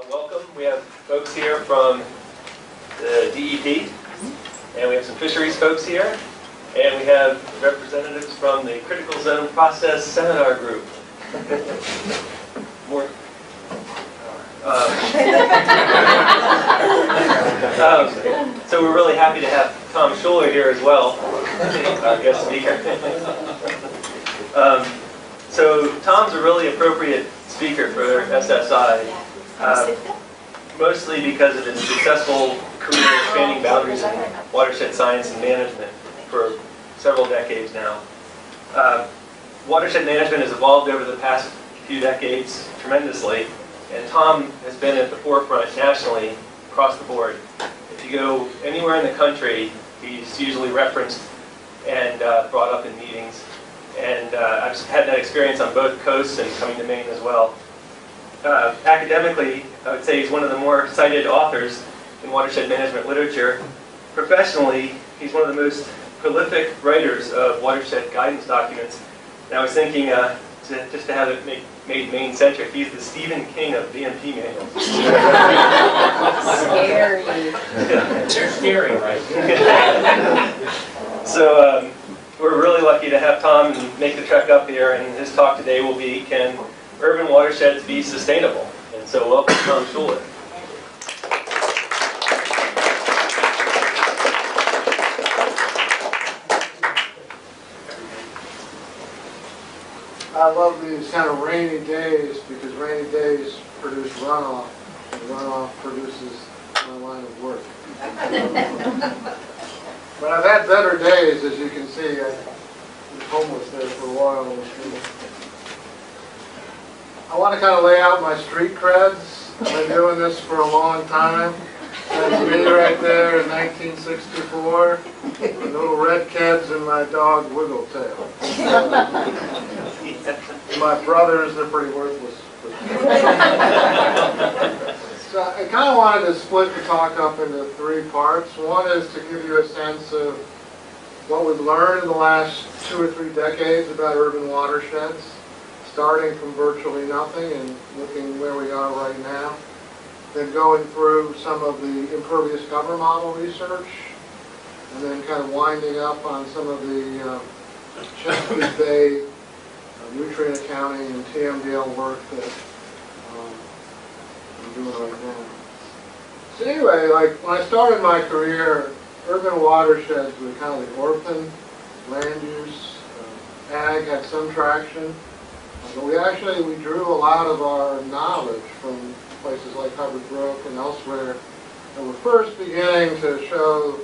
Welcome. We have folks here from the DEP, and we have some fisheries folks here, and we have representatives from the Critical Zone Process Seminar Group. More. So we're really happy to have Tom Schueler here as well, our guest speaker. So Tom's a really appropriate speaker for SSI, mostly because of his successful career expanding boundaries in watershed science and management for several decades now. Watershed management has evolved over the past few decades tremendously, and Tom has been at the forefront nationally across the board. If you go anywhere in the country, he's usually referenced and brought up in meetings. And I've had that experience on both coasts and coming to Maine as well. Academically, I would say he's one of the more cited authors in watershed management literature. Professionally, he's one of the most prolific writers of watershed guidance documents. And I was thinking, just to have it made Maine-centric, he's the Stephen King of VMP manuals. Scary. They're scary, right? So we're really lucky to have Tom make the trek up here, and his talk today will be, can urban watersheds be sustainable? And so welcome, Tom Schueler. I love these kind of rainy days because rainy days produce runoff, and runoff produces my line of work. But I've had better days, as you can see. I was homeless there for a while. I want to kind of lay out my street creds. I've been doing this for a long time. That's me right there in 1964. The little red kids and my dog Wiggletail. My brothers, they're pretty worthless. So I kind of wanted to split the talk up into three parts. One is to give you a sense of what we've learned in the last 2 or 3 decades about urban watersheds, starting from virtually nothing and looking where we are right now. Then going through some of the impervious cover model research, and then kind of winding up on some of the Chesapeake Bay nutrient accounting and TMDL work that I'm doing right now. So anyway, like when I started my career, urban watersheds were kind of the orphan land use. Ag had some traction, but we drew a lot of our knowledge from places like Hubbard Brook and elsewhere that were first beginning to show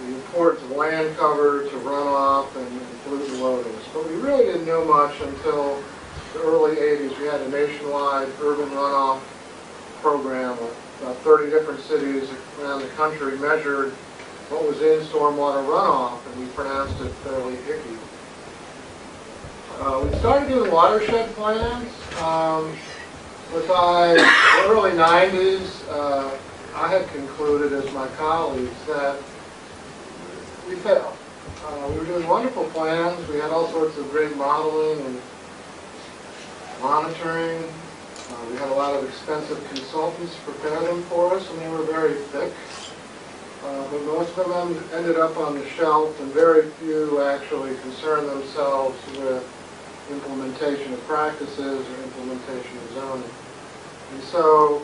the importance of land cover to runoff and pollutant loadings. But we really didn't know much until the early 80s. We had a nationwide urban runoff program. About 30 different cities around the country measured what was in stormwater runoff, and we pronounced it fairly icky. We started doing watershed plans. But by the early 90s, I had concluded, as my colleagues, that we failed. We were doing wonderful plans. We had all sorts of great modeling and monitoring. We had a lot of expensive consultants prepare them for us, and they were very thick. But most of them ended up on the shelf, and very few actually concerned themselves with implementation of practices or implementation of zoning. And so,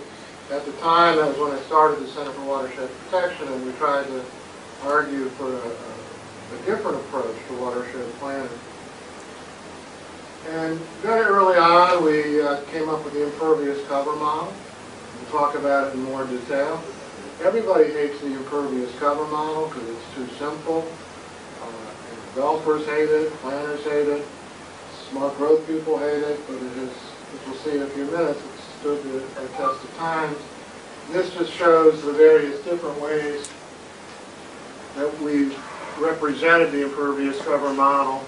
at the time, that was when I started the Center for Watershed Protection, and we tried to argue for a different approach to watershed planning. And very early on, we came up with the impervious cover model. We'll talk about it in more detail. Everybody hates the impervious cover model because it's too simple. Developers hate it, planners hate it, smart growth people hate it, but it is, as we'll see in a few minutes, it's stood the test of time. This just shows the various different ways that we've represented the impervious cover model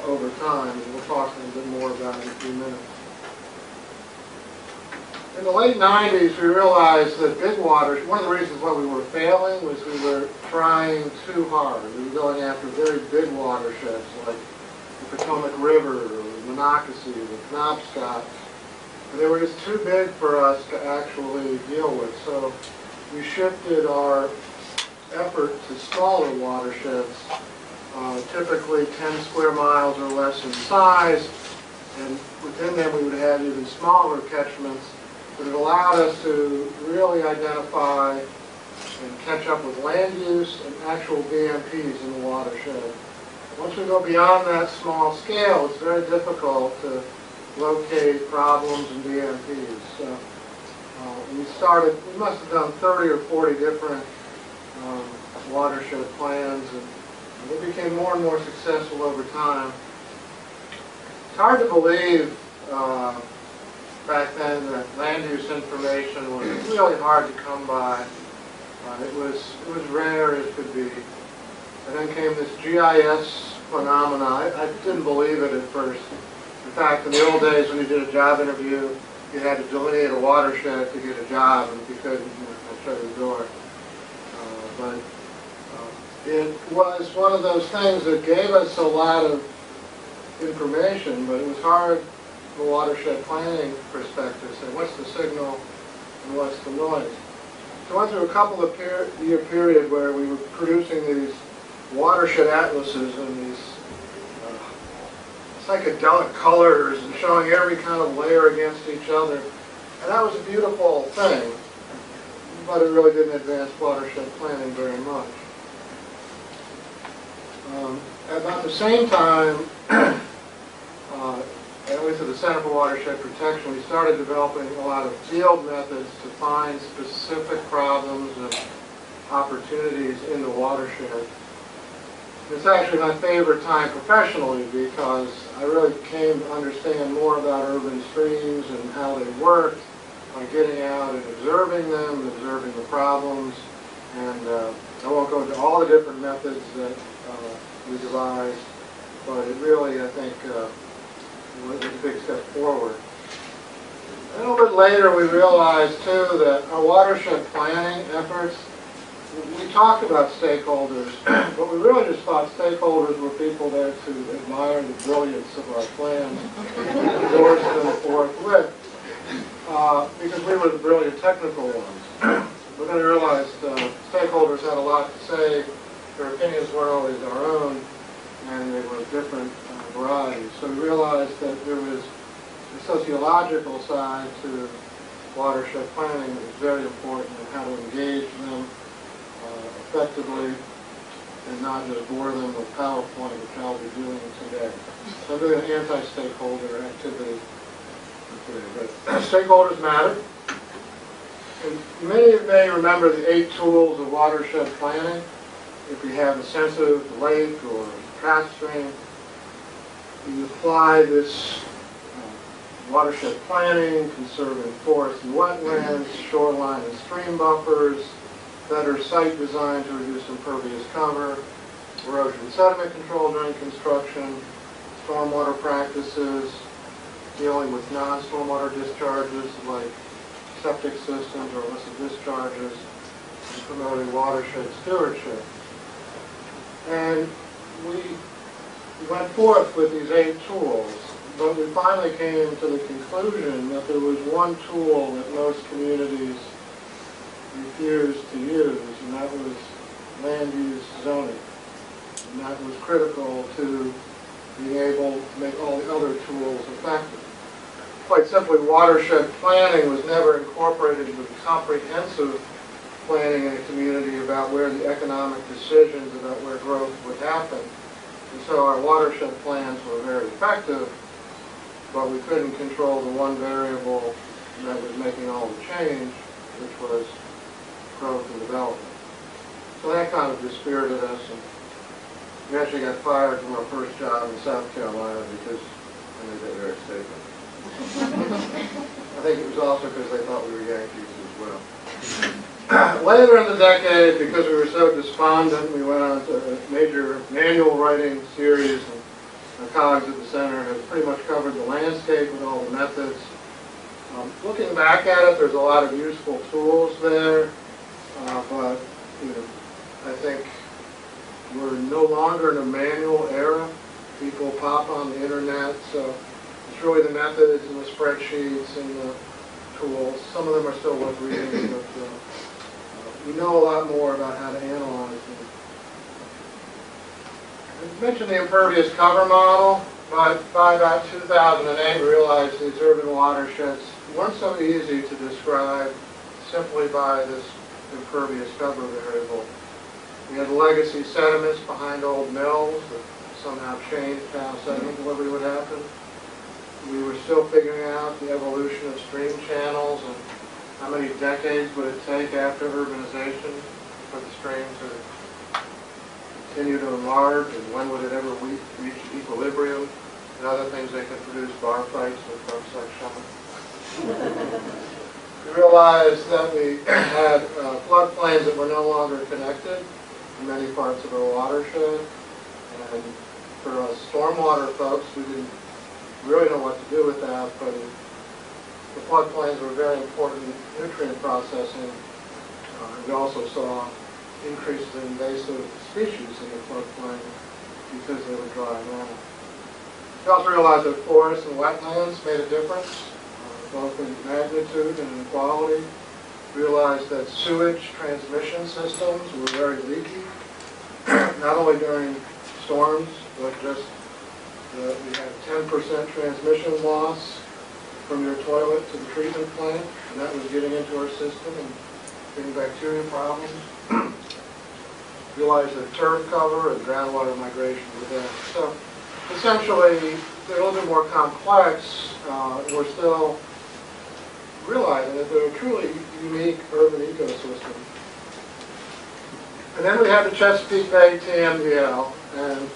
over time, and we'll talk a little bit more about it in a few minutes. In the late 90s, we realized that big waters, one of the reasons why we were failing was we were trying too hard. We were going after very big watersheds like the Potomac River, or the Monocacy, the Penobscot, and they were just too big for us to actually deal with. So we shifted our effort to smaller watersheds, typically 10 square miles or less in size, and within them we would have even smaller catchments, but it allowed us to really identify and catch up with land use and actual BMPs in the watershed. Once we go beyond that small scale, it's very difficult to locate problems in BMPs. So we must have done 30 or 40 different watershed plans, and they became more and more successful over time. It's hard to believe back then that land use information was really hard to come by. It was rare as could be. And then came this GIS phenomena. I didn't believe it at first. In fact, in the old days when you did a job interview, you had to delineate a watershed to get a job, and if you couldn't, I'd shut the door. But it was one of those things that gave us a lot of information, but it was hard from a watershed planning perspective to say what's the signal and what's the noise. So I went through a couple of year period where we were producing these watershed atlases and these psychedelic colors and showing every kind of layer against each other. And that was a beautiful thing, but it really didn't advance watershed planning very much. At about the same time, at least at the Center for Watershed Protection, we started developing a lot of field methods to find specific problems and opportunities in the watershed. It's actually my favorite time professionally because I really came to understand more about urban streams and how they worked by getting out and observing them and observing the problems. And I won't go into all the different methods that we devised, but it really, I think, was a big step forward. A little bit later, we realized, too, that our watershed planning efforts, we talked about stakeholders, but we really just thought stakeholders were people there to admire the brilliance of our plans, endorse them forthwith, because we were the brilliant technical ones. But then we realized stakeholders had a lot to say. Their opinions weren't always our own, and they were different varieties. So we realized that there was a sociological side to watershed planning that was very important, and how to engage them effectively and not just bore them with PowerPoint, which I'll be doing today. So I'm doing an anti-stakeholder activity today. But stakeholders matter. And many of you may remember the 8 tools of watershed planning. If you have a sensitive lake or trout stream, you apply this watershed planning, conserving forests and wetlands, shoreline and stream buffers, better site design to reduce impervious cover, erosion sediment control during construction, stormwater practices, dealing with non-stormwater discharges like septic systems or illicit discharges, and promoting watershed stewardship. And we went forth with these 8 tools, but we finally came to the conclusion that there was one tool that most communities refused to use, and that was land use zoning. And that was critical to being able to make all the other tools effective. Quite simply, watershed planning was never incorporated into the comprehensive planning in a community about where the economic decisions about where growth would happen. And so our watershed plans were very effective, but we couldn't control the one variable that was making all the change, which was growth and development. So that kind of dispirited us, and we actually got fired from our first job in South Carolina because I made that very statement. I think it was also because they thought we were Yankees as well. Later in the decade, because we were so despondent, we went on to a major manual writing series, and our colleagues at the center have pretty much covered the landscape with all the methods. Looking back at it, there's a lot of useful tools there, but I think we're no longer in a manual era. People pop on the internet, so It's really the methods and the spreadsheets and the tools. Some of them are still worth reading, but we know a lot more about how to analyze them. I mentioned the impervious cover model, but by about 2008 we realized these urban watersheds weren't so easy to describe simply by this impervious cover variable. We had legacy sediments behind old mills that somehow changed how sediment delivery would happen. We were still figuring out the evolution of stream channels and how many decades would it take after urbanization for the stream to continue to enlarge, and when would it ever reach equilibrium, and other things that could produce bar fights with folks like Schueler. We realized that we had floodplains that were no longer connected in many parts of our watershed, and for us stormwater folks, we didn't really know what to do with that, but the floodplains were very important nutrient processing. We also saw increases in invasive species in the floodplain because they were drying out. We also realized that forests and wetlands made a difference, both in magnitude and in quality. We realized that sewage transmission systems were very leaky, not only during storms, but just we had 10% transmission loss from your toilet to the treatment plant, and that was getting into our system and getting bacteria problems. Realized that turf cover and groundwater migration were there. So essentially, they're a little bit more complex. We're still realizing that they're a truly unique urban ecosystem. And then we had the Chesapeake Bay TMDL, and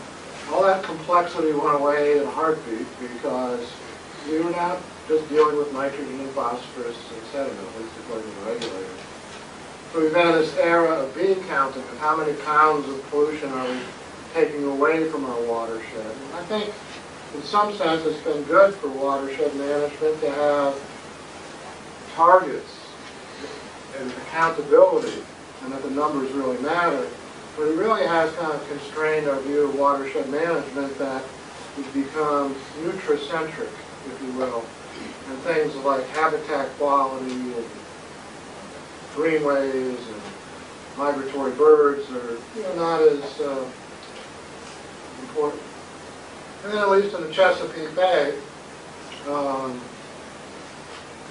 all that complexity went away in a heartbeat because we were not just dealing with nitrogen and phosphorus and sediment, at least according to the regulators. So we've had this era of bean counting of how many pounds of pollution are we taking away from our watershed. And I think in some sense it's been good for watershed management to have targets and accountability and that the numbers really matter. But it really has kind of constrained our view of watershed management that we've become nutricentric, if you will. And things like habitat quality and greenways and migratory birds are not as important. And then at least in the Chesapeake Bay,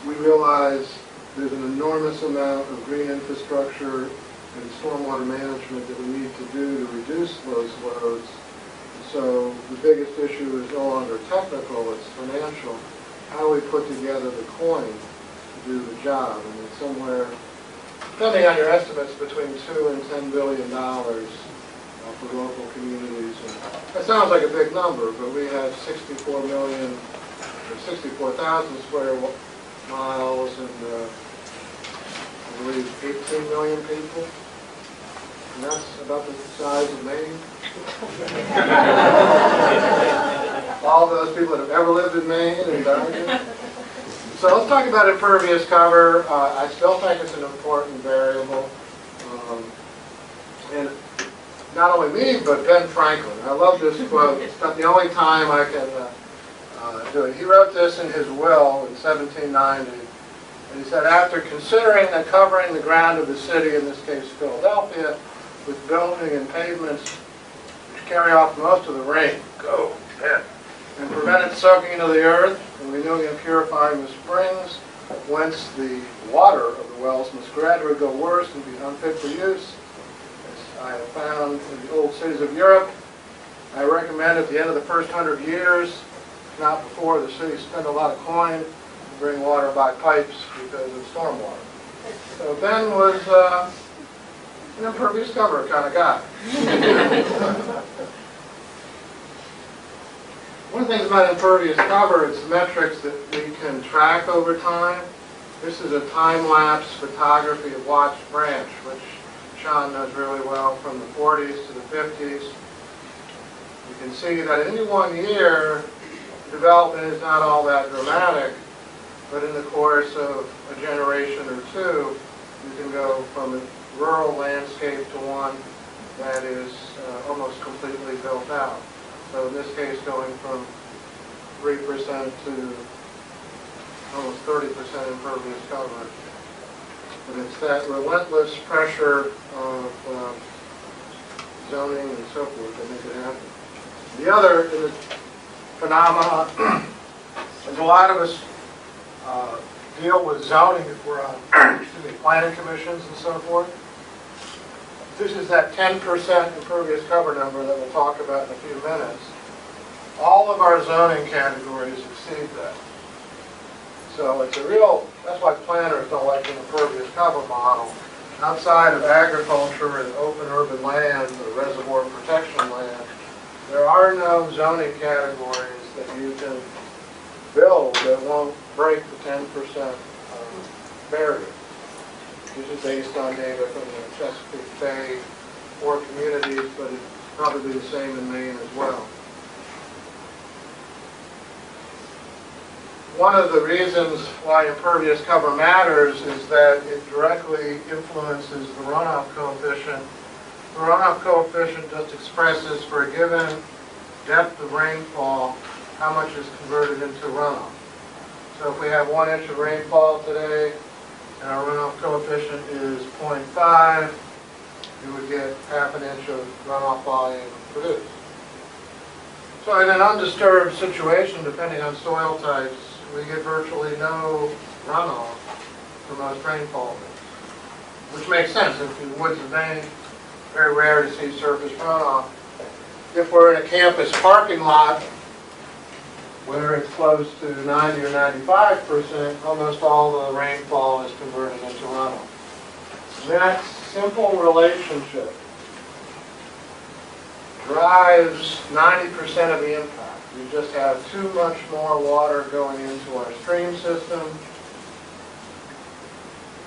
we realize there's an enormous amount of green infrastructure and stormwater management that we need to do to reduce those loads. So the biggest issue is no longer technical, it's financial. How we put together the coin to do the job. I mean, somewhere, depending on your estimates, between $2 and $10 billion for local communities. And that sounds like a big number, but we have 64 million, or 64,000 square miles, and I believe 18 million people. And that's about the size of Maine. All those people that have ever lived in Maine and died here. So let's talk about impervious cover. I still think it's an important variable. And not only me, but Ben Franklin. I love this quote. It's not the only time I can do it. He wrote this in his will in 1790. And he said, after considering that covering the ground of the city, in this case Philadelphia, with building and pavements which carry off most of the rain, and prevent it soaking into the earth, and renewing and purifying the springs, whence the water of the wells must gradually go worse and be unfit for use. As I have found in the old cities of Europe, I recommend at the end of the first 100 years, if not before, the city spend a lot of coin to bring water by pipes because of stormwater. So Ben was an impervious cover kind of guy. One of the things about impervious cover is metrics that we can track over time. This is a time-lapse photography of Watts Branch, which Sean knows really well from the 40s to the 50s. You can see that in any one year, development is not all that dramatic, but in the course of a generation or two, you can go from a rural landscape to one that is almost completely built out. So in this case, going from 3% to almost 30% impervious coverage. But it's that relentless pressure of zoning and so forth that make it happen. The other phenomena is a lot of us deal with zoning if we're on planning commissions and so forth. This is that 10% impervious cover number that we'll talk about in a few minutes. All of our zoning categories exceed that. So it's a real, that's why planners don't like an impervious cover model. Outside of agriculture and open urban land or reservoir protection land, there are no zoning categories that you can build that won't break the 10% barrier. This is based on data from the Chesapeake Bay or communities, but it's probably the same in Maine as well. One of the reasons why impervious cover matters is that it directly influences the runoff coefficient. The runoff coefficient just expresses for a given depth of rainfall how much is converted into runoff. So if we have 1 inch of rainfall today and our runoff coefficient is 0.5, you would get half an inch of runoff volume produced. So in an undisturbed situation, depending on soil types, we get virtually no runoff for most rainfall events, which makes sense. In the woods of Maine, very rare to see surface runoff. If we're in a campus parking lot where it's close to 90 or 95%, almost all the rainfall is converted into runoff. That simple relationship drives 90% of the impact. We just have too much more water going into our stream system.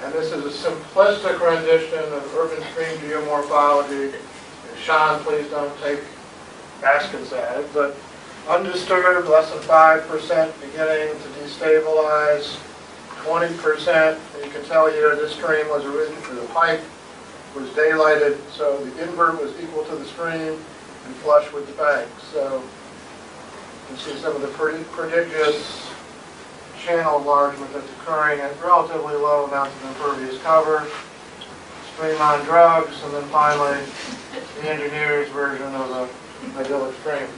And this is a simplistic rendition of urban stream geomorphology. And Sean, please don't take baskets at it, but undisturbed, less than 5% beginning to destabilize, 20%, you can tell here this stream was originally, the pipe was daylighted, so the invert was equal to the stream and flush with the bank. So you can see some of the prodigious channel enlargement that's occurring at relatively low amounts of impervious cover, stream on drugs, and then finally the engineer's version of the idyllic stream.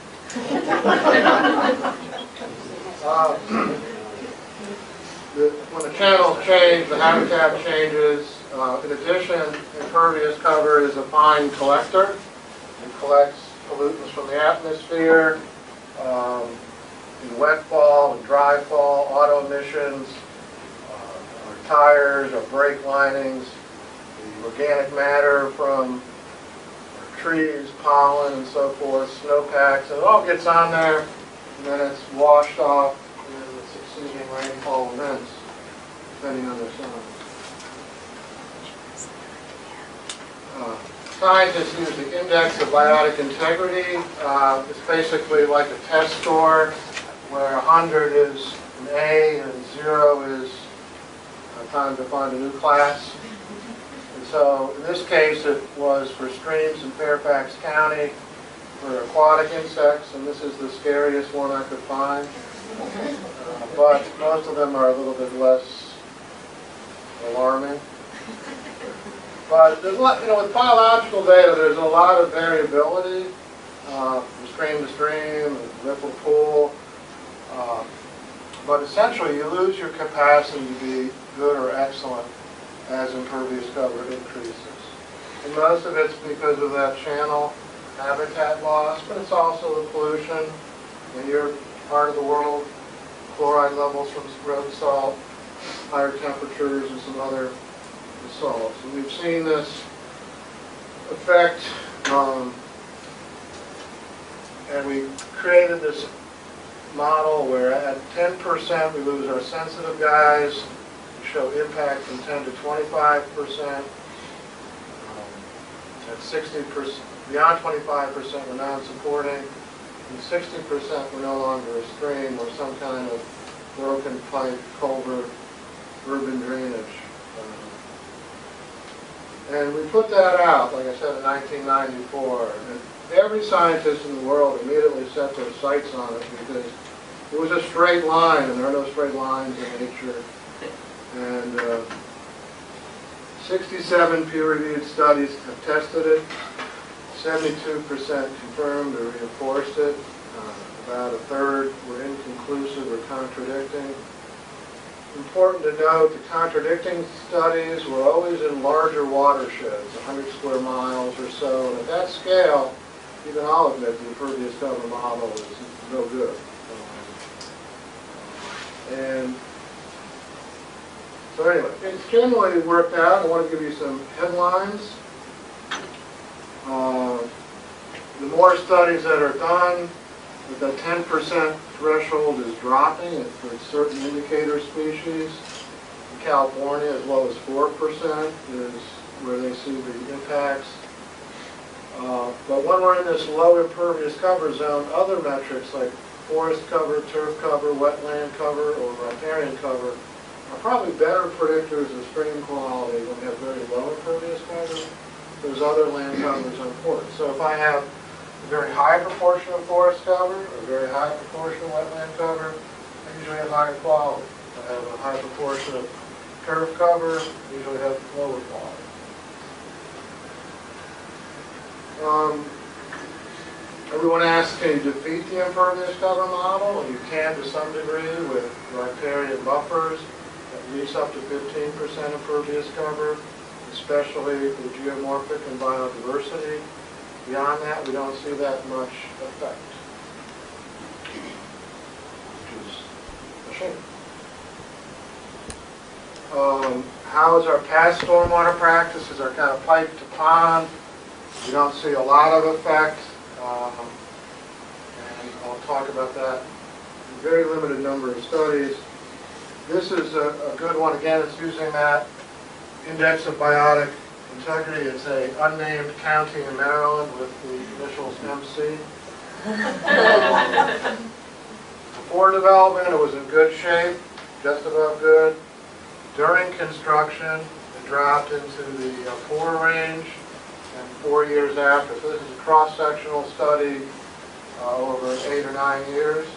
When the channels change, the habitat changes. In addition, impervious cover is a fine collector. It collects pollutants from the atmosphere, in wet fall and dry fall, auto emissions, our tires, our brake linings, the organic matter from trees, pollen, and so forth, snowpacks, and it all gets on there, and then it's washed off in the succeeding rainfall events, depending on their size. Scientists use the index of biotic integrity. It's basically like a test score, where 100 is an A and 0 is time to find a new class. So in this case, it was for streams in Fairfax County for aquatic insects, and this is the scariest one I could find. But most of them are a little bit less alarming. But there's a lot, with biological data, there's a lot of variability from stream to stream, and ripple pool. But essentially, you lose your capacity to be good or excellent as impervious cover increases. And most of it's because of that channel habitat loss, but it's also the pollution in your part of the world, chloride levels from road salt, higher temperatures, and some other salts. And we've seen this effect, and we created this model where at 10% we lose our sensitive guys, show impact from 10 to 25%. At 60%, beyond 25%, we're non-supporting, and 60% we're no longer a stream or some kind of broken pipe, culvert, urban drainage. And we put that out, like I said, in 1994. And every scientist in the world immediately set their sights on it because it was a straight line, and there are no straight lines in nature. And 67 peer-reviewed studies have tested it. 72% confirmed or reinforced it. About a third were inconclusive or contradicting. Important to note, the contradicting studies were always in larger watersheds, 100 square miles or so. And at that scale, even I'll admit the impervious cover model is no good. And so anyway, it's generally worked out. I want to give you some headlines. The more studies that are done, the 10% threshold is dropping for certain indicator species. In California, as low as 4% is where they see the impacts. But when we're in this low impervious cover zone, other metrics like forest cover, turf cover, wetland cover, or riparian cover are probably better predictors of stream quality when we have very low impervious cover. Those other land covers are important. So if I have a very high proportion of forest cover, or a very high proportion of wetland cover, I usually have higher quality. If I have a high proportion of turf cover, I usually have lower quality. Everyone asks, can you defeat the impervious cover model? You can to some degree with riparian buffers, at least up to 15% impervious cover, especially for geomorphic and biodiversity. Beyond that, we don't see that much effect, which is a shame. How is our past stormwater practices? Our kind of pipe to pond. We don't see a lot of effect, and I'll talk about that. A very limited number of studies. This is a good one. Again, it's using that index of biotic integrity. It's a unnamed county in Maryland with the initials MC. Before development, it was in good shape, just about good. During construction, it dropped into the 4 range, and 4 years after. So this is a cross-sectional study over 8 or 9 years.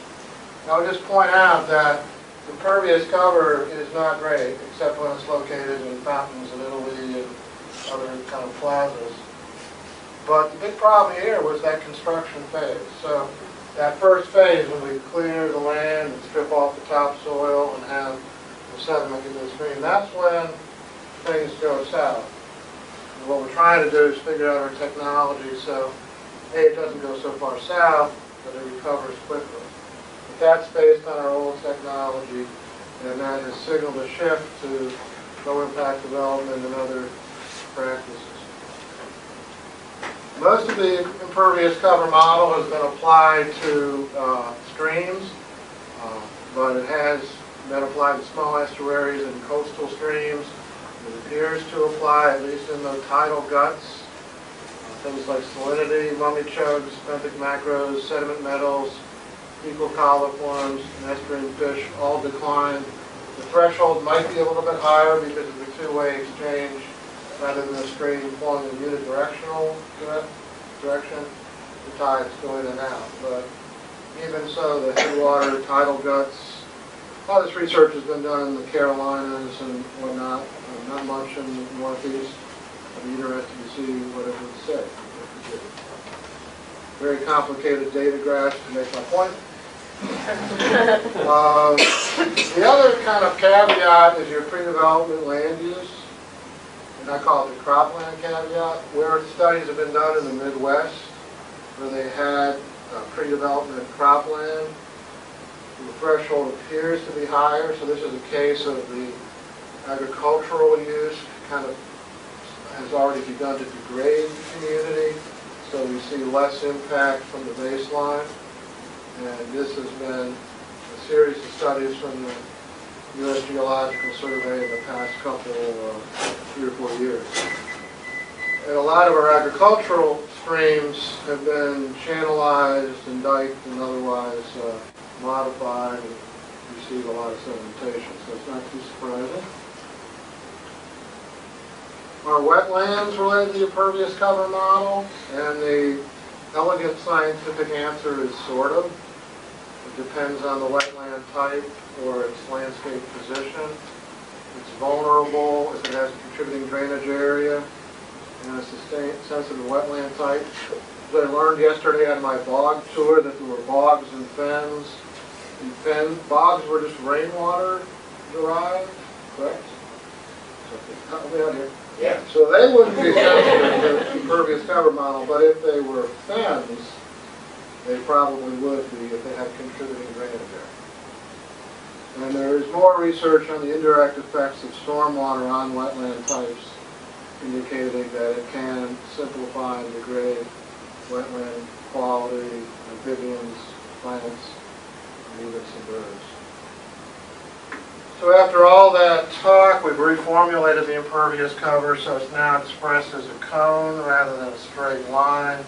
Now, I'll just point out that impervious cover is not great, except when it's located in fountains in Italy and other kind of plazas. But the big problem here was that construction phase. So that first phase, when we clear the land and strip off the topsoil and have the sediment in the stream, that's when things go south. And what we're trying to do is figure out our technology so, A, it doesn't go so far south, but it recovers quickly. But that's based on our old technology, and that has signaled a shift to low impact development and other practices. Most of the impervious cover model has been applied to streams, but it has been applied to small estuaries and coastal streams. It appears to apply, at least in the tidal guts, things like salinity, mummy chugs, benthic macros, sediment metals, fecal coliforms, and estuarine fish all decline. The threshold might be a little bit higher because of the two-way exchange rather than the stream flowing in unidirectional direction. The tides go in and out. But even so, the headwater tidal guts, a lot of this research has been done in the Carolinas and whatnot, not much in the Northeast. I'd be interested to see what it would say. Very complicated data graphs to make my point. The other kind of caveat is your pre-development land use, and I call it the cropland caveat, where studies have been done in the Midwest, where they had pre-development cropland. The threshold appears to be higher, so this is a case of the agricultural use kind of has already begun to degrade the community, so we see less impact from the baseline. And this has been a series of studies from the U.S. Geological Survey in the past couple, 3 or 4 years. And a lot of our agricultural streams have been channelized and diked and otherwise modified and receive a lot of sedimentation, so it's not too surprising. Our wetlands related to the impervious cover model, and the elegant scientific answer is sort of. depends on the wetland type or its landscape position. It's vulnerable if it has a contributing drainage area and a sensitive wetland type. As I learned yesterday on my bog tour that there were bogs and fens. Bogs were just rainwater derived, correct? Help me out here. Yeah. So they wouldn't be sensitive to the impervious cover model, but if they were fens, they probably would be if they had contributing drainage area. And there is more research on the indirect effects of stormwater on wetland types, indicating that it can simplify and degrade wetland quality, amphibians, plants, and even some birds. So after all that talk, we've reformulated the impervious cover so it's now expressed as a cone rather than a straight line,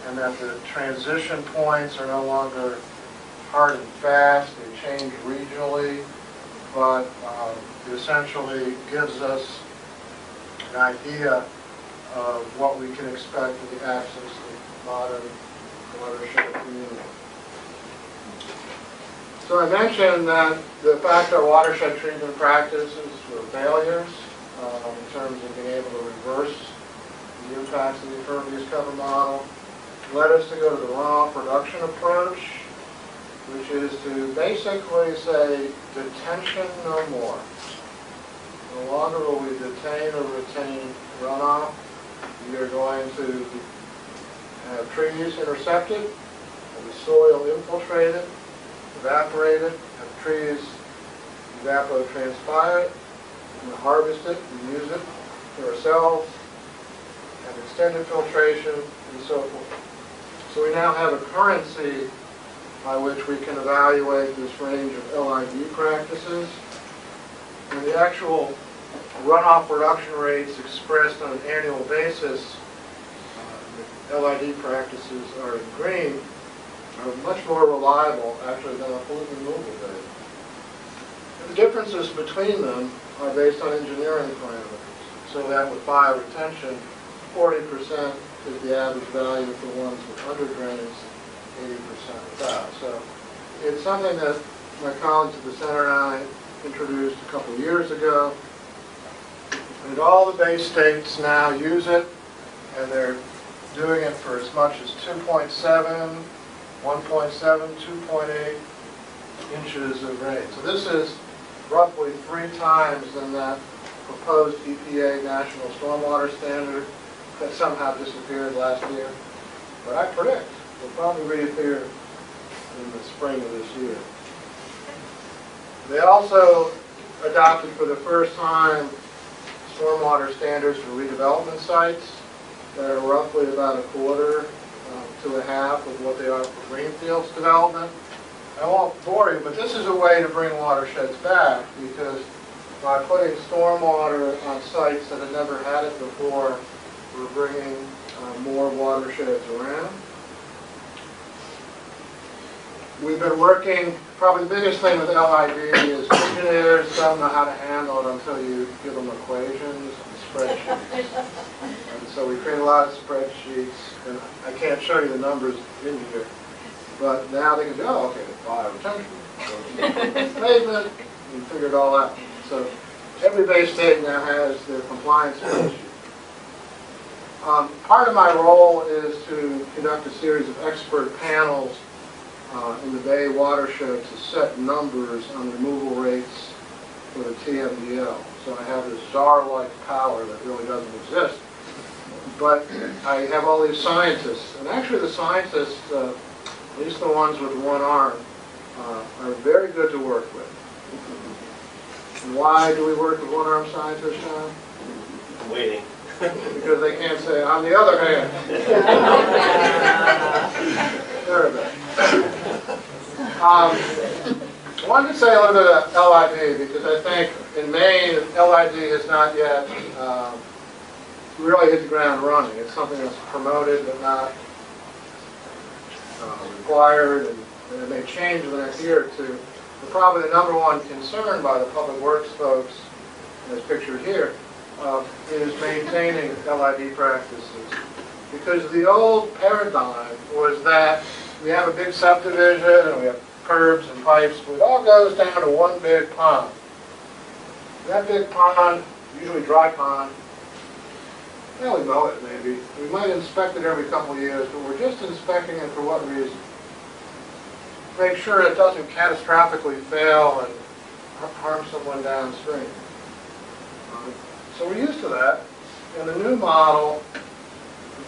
and that the transition points are no longer hard and fast. They change regionally, but it essentially gives us an idea of what we can expect in the absence of modern watershed community. So I mentioned that the fact that watershed treatment practices were failures in terms of being able to reverse the impacts of the impervious cover model led us to go to the runoff reduction approach, which is to basically say detention no more. No longer will we detain or retain runoff. We are going to have trees intercepted, have the soil infiltrated, evaporated, have trees evapotranspire it, and harvest it and use it for ourselves, have extended filtration, and so forth. So we now have a currency by which we can evaluate this range of LID practices. And the actual runoff reduction rates expressed on an annual basis, the LID practices are in green, are much more reliable actually than a pollutant removal rate. The differences between them are based on engineering parameters, so that with bioretention, 40% is the average value for ones with under drainage, 80% without. So it's something that my colleagues at the center and I introduced a couple of years ago. And all the Bay states now use it, and they're doing it for as much as 2.7, 1.7, 2.8 inches of rain. So this is roughly 3 times than that proposed EPA National Stormwater Standard that somehow disappeared last year. But I predict will probably reappear in the spring of this year. They also adopted for the first time stormwater standards for redevelopment sites that are roughly about a quarter to a half of what they are for greenfields development. I won't bore you, but this is a way to bring watersheds back, because by putting stormwater on sites that had never had it before, we're bringing more watersheds around. We've been working, probably the biggest thing with LID is engineers don't know how to handle it until you give them equations and spreadsheets. And so we create a lot of spreadsheets, and I can't show you the numbers in here, but now they can go, oh, okay, bioretention, pavement, and figure it all out. So every Bay state now has their compliance spreadsheet. Part of my role is to conduct a series of expert panels in the Bay watershed to set numbers on removal rates for the TMDL. So I have this czar-like power that really doesn't exist. But I have all these scientists, and actually the scientists, at least the ones with one arm, are very good to work with. And why do we work with one-armed scientists, John? I'm waiting. Because they can't say, on the other hand. Very bad. I wanted to say a little bit about LID, because I think in Maine, LID has not yet really hit the ground running. It's something that's promoted but not required, and it may change in the next year or two. But probably the number one concern by the public works folks, as pictured here, is maintaining LID practices. Because the old paradigm was that we have a big subdivision and we have curbs and pipes, but it all goes down to one big pond. That big pond, usually dry pond, well, we mow it maybe. We might inspect it every couple of years, but we're just inspecting it for what reason? Make sure it doesn't catastrophically fail and harm someone downstream. So we're used to that. In the new model,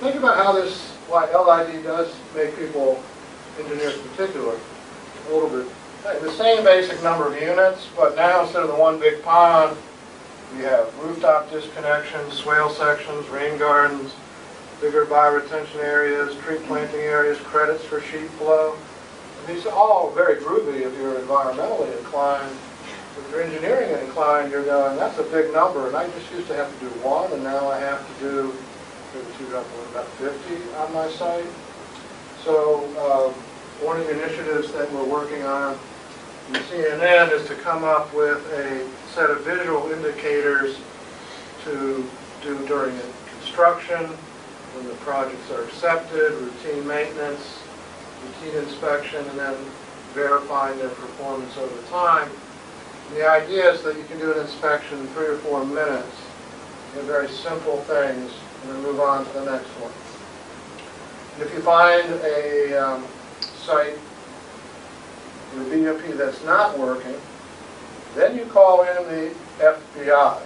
think about how this, why LID does make people, engineers in particular, a little bit, the same basic number of units, but now instead of the one big pond, we have rooftop disconnections, swale sections, rain gardens, bigger bioretention areas, tree planting areas, credits for sheet flow. And these are all very groovy if you're environmentally inclined. If you're engineering inclined, you're going, that's a big number, and I just used to have to do one, and now I have to do about 50 on my site. So one of the initiatives that we're working on in CNN is to come up with a set of visual indicators to do during construction, when the projects are accepted, routine maintenance, routine inspection, and then verifying their performance over time. And the idea is that you can do an inspection in 3 or 4 minutes, very simple things, and then move on to the next one. And if you find a site with a BMP that's not working, then you call in the FBI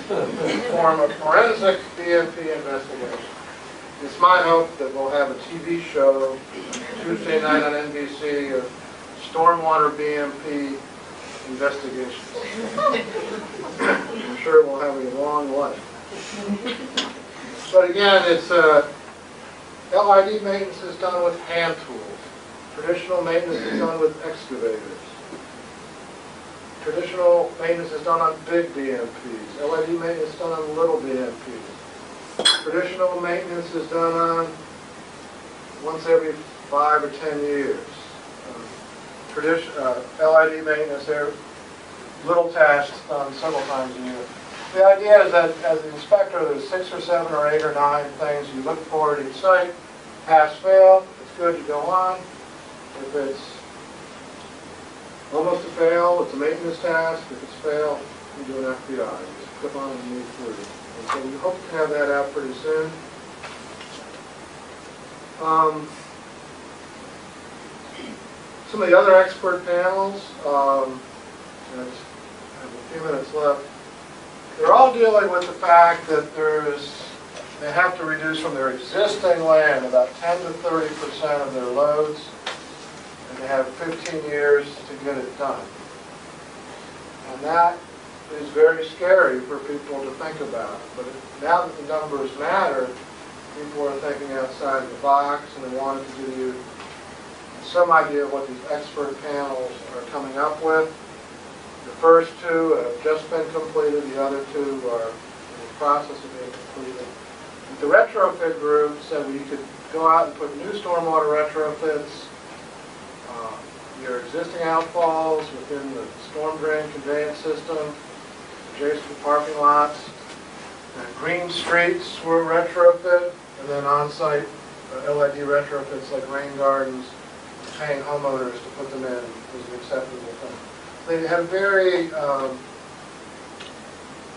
to form a forensic BMP investigation. It's my hope that we'll have a TV show Tuesday night on NBC of stormwater BMP investigations. I'm sure we'll have a long life. But again, it's LID maintenance is done with hand tools. Traditional maintenance is done with excavators. Traditional maintenance is done on big BMPs. LID maintenance is done on little BMPs. Traditional maintenance is done on once every 5 or 10 years. LID maintenance, there are little tasks done several times a year. The idea is that as the inspector, there's 6 or 7 or 8 or 9 things you look for at each site. Pass, fail. If it's good, you go on. If it's almost a fail, it's a maintenance task. If it's fail, you do an FBI. You just click on and move through. And so we hope to have that out pretty soon. Some of the other expert panels, I just have a few minutes left. They're all dealing with the fact that they have to reduce from their existing land about 10 to 30% of their loads, and they have 15 years to get it done. And that is very scary for people to think about. But now that the numbers matter, people are thinking outside the box, and they wanted to give you some idea of what these expert panels are coming up with. The first 2 have just been completed. The other 2 are in the process of being completed. The retrofit group said you could go out and put new stormwater retrofits, your existing outfalls within the storm drain conveyance system, adjacent to parking lots, and green streets were retrofit, and then on-site LID retrofits like rain gardens, paying homeowners to put them in is an acceptable thing. They had a very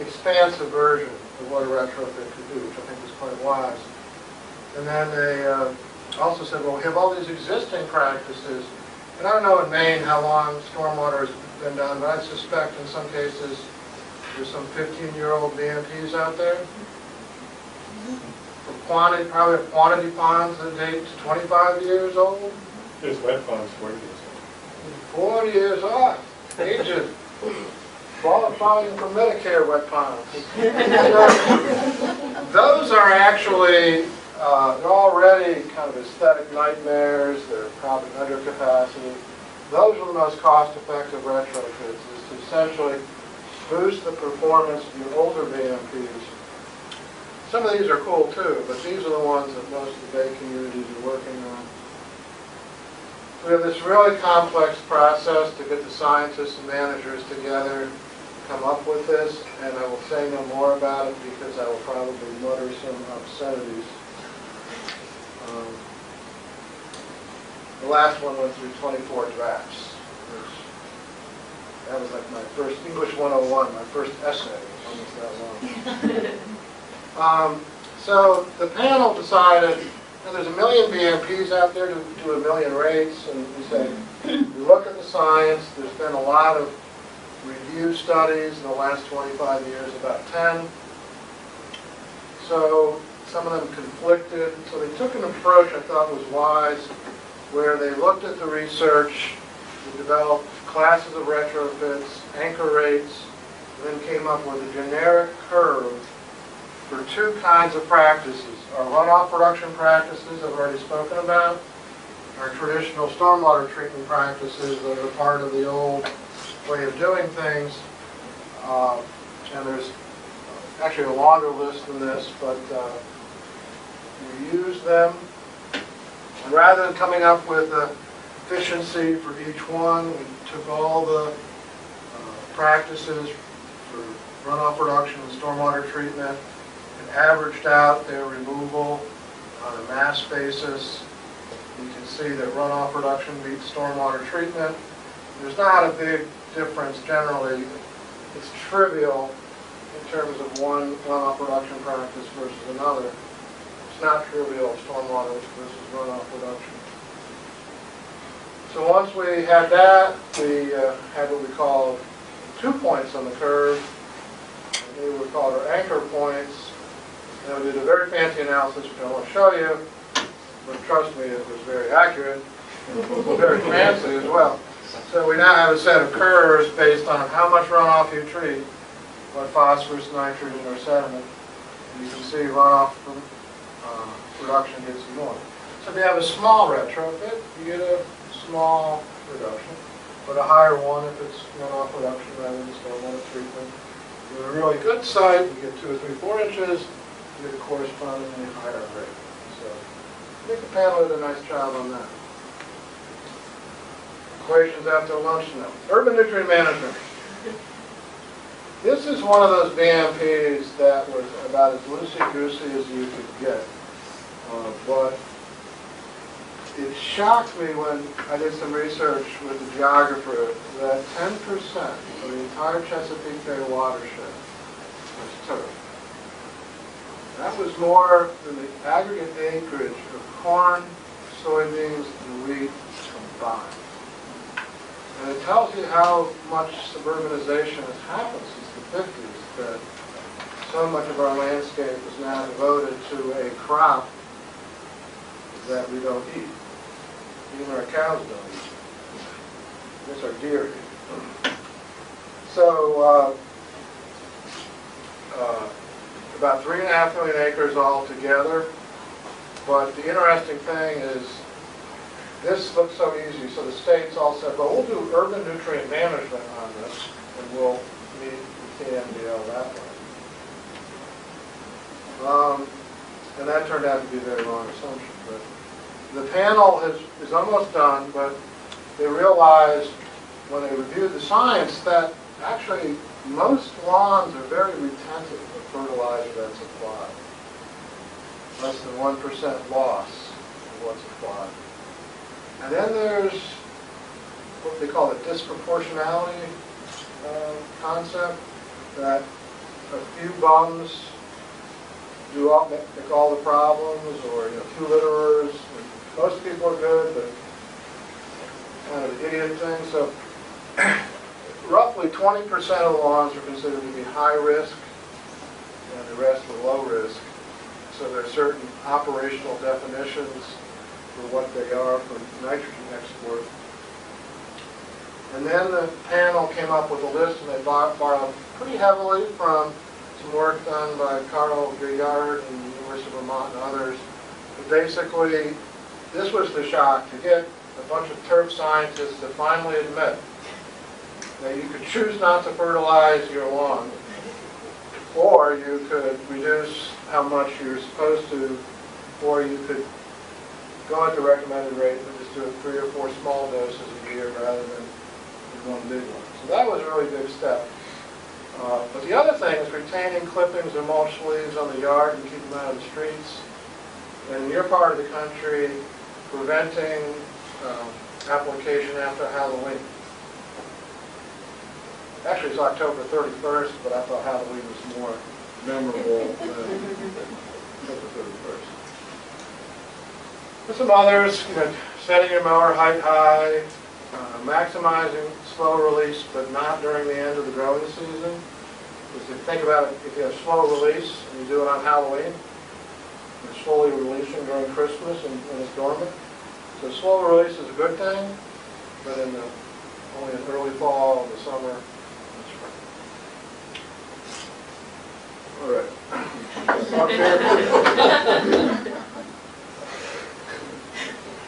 expansive version of what a retrofit could do, which I think was quite wise. And then they also said, well, we have all these existing practices. And I don't know in Maine how long stormwater has been done, but I suspect in some cases there's some 15-year-old BMPs out there. For quantity, probably quantity ponds that date to 25 years old. There's wet ponds 40 years old. 40 years old. Aged. Qualifying for Medicare wet ponds. Those are actually, they're already kind of aesthetic nightmares. They're probably under capacity. Those are the most cost-effective retrofits, is to essentially boost the performance of your older BMPs. Some of these are cool too, but these are the ones that most of the Bay communities are working on. We have this really complex process to get the scientists and managers together, come up with this, and I will say no more about it because I will probably mutter some obscenities. The last one went through 24 drafts. That was like my first English 101, my first essay. It was almost that long. So the panel decided, there's a million BMPs out there to do a million rates, and we say, we look at the science, there's been a lot of review studies in the last 25 years, about 10. So some of them conflicted, so they took an approach I thought was wise, where they looked at the research, they developed classes of retrofits, anchor rates, and then came up with a generic curve for two kinds of practices. Our runoff production practices I've already spoken about, our traditional stormwater treatment practices that are part of the old way of doing things. And there's actually a longer list than this, but we use them. And rather than coming up with efficiency for each one, we took all the practices for runoff production and stormwater treatment and averaged out their removal on a mass basis. You can see that runoff production beats stormwater treatment. There's not a big difference generally. It's trivial in terms of one runoff production practice versus another. It's not trivial stormwater versus runoff production. So once we had that, we had what we call 2 points on the curve. And they were called our anchor points. And we did a very fancy analysis, which I won't show you, but trust me, it was very accurate and very fancy as well. So we now have a set of curves based on how much runoff you treat, what phosphorus, nitrogen, or sediment. And you can see runoff from production gets more. So if you have a small retrofit, you get a small reduction, but a higher one if it's runoff production rather than stormwater treatment. With a really good site, you get 2 or 3, 4 inches, you get a correspondingly higher rate. So I think the panel did a nice job on that. Equations after lunch now. Urban nutrient management. This is one of those BMPs that was about as loosey-goosey as you could get. But it shocked me when I did some research with the geographer that 10% of the entire Chesapeake Bay watershed was turf. That was more than the aggregate acreage of corn, soybeans, and wheat combined. And it tells you how much suburbanization has happened since the 50s, that so much of our landscape is now devoted to a crop that we don't eat. Even our cows don't eat. I guess our deer eat. So about 3.5 million acres altogether. But the interesting thing is, this looks so easy. So the states all said, well, we'll do urban nutrient management on this, and we'll meet the TMDL that way. And that turned out to be a very wrong assumption. But the panel is almost done, but they realized when they reviewed the science that actually most lawns are very retentive of fertilizer that's applied. Less than 1% loss of what's applied. And then there's what they call the disproportionality concept, that a few bums make all the problems, or 2 litterers. Most people are good, but kind of an idiot thing. So roughly 20% of the lawns are considered to be high risk, and the rest are low risk. So there are certain operational definitions for what they are for nitrogen export. And then the panel came up with a list, and they borrowed pretty heavily from some work done by Carl Gillard and the University of Vermont and others. But basically, this was the shock, to get a bunch of turf scientists to finally admit that you could choose not to fertilize your lawn, or you could reduce how much you're supposed to, or you could go at the recommended rate and just do 3 or 4 small doses a year rather than one big one. So that was a really big step. But the other thing is retaining clippings or mulch leaves on the yard and keep them out of the streets. And in your part of the country, preventing application after Halloween. Actually, it's October 31st, but I thought Halloween was more memorable than October 31st. There's some others, setting your mower height high, maximizing slow release, but not during the end of the growing season. Because if you think about it, if you have slow release and you do it on Halloween, you're slowly releasing during Christmas and when it's dormant. So slow release is a good thing, but only in early fall, in the summer, and spring. All right. Up here.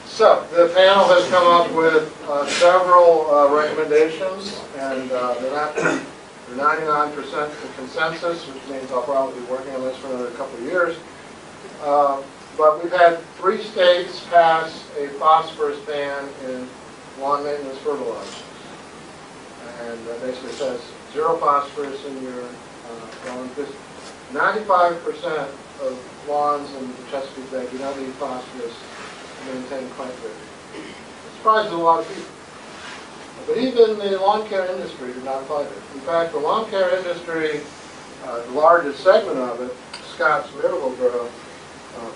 So the panel has come up with several recommendations, and they're 99% consensus, which means I'll probably be working on this for another couple of years. But we've had 3 states pass a phosphorus ban in lawn maintenance fertilizers. And that basically says 0 phosphorus in your lawn. 95% of lawns in the Chesapeake Bay do not need phosphorus to maintain plant vigor. It surprises a lot of people. But even the lawn care industry did not fight it. In fact, the lawn care industry, the largest segment of it, Scott's Miracle-Gro,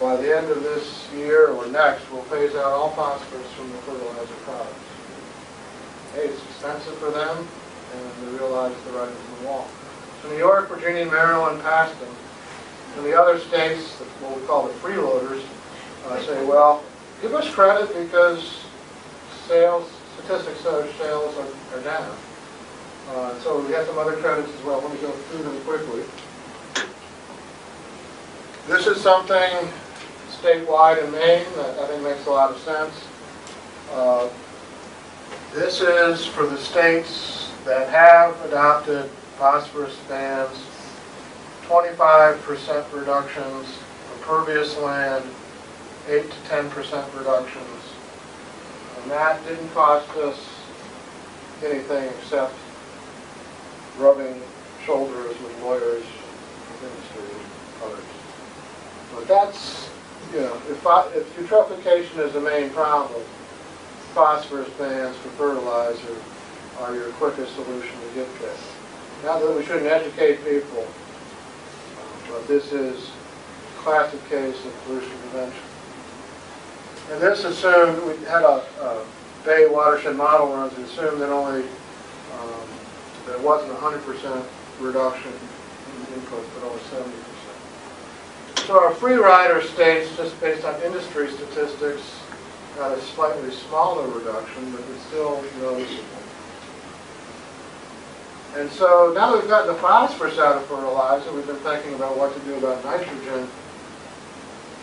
by the end of this year or next, will phase out all phosphorus from the fertilizer products. Hey, it's expensive for them, and they realize the writing's on the wall. So New York, Virginia, and Maryland passed them. And the other states, what we call the freeloaders, say, well, give us credit because statistics show sales are down. So we have some other credits as well. Let me go through them quickly. This is something statewide in Maine that I think makes a lot of sense. This is for the states that have adopted phosphorus bans, 25% reductions for pervious land, 8 to 10% reductions. And that didn't cost us anything except rubbing shoulders with lawyers, with industry, and others. But that's, if eutrophication is the main problem, phosphorus bans for fertilizer are your quickest solution to get there. Not that we shouldn't educate people, but this is a classic case of pollution prevention. And this assumed, we had a Bay watershed model runs, we assumed that only, that it wasn't 100% reduction in input, but only 70%. So our free rider states, just based on industry statistics, got a slightly smaller reduction, but it's still noticeable. And so now we've gotten the phosphorus out of fertilizer, we've been thinking about what to do about nitrogen.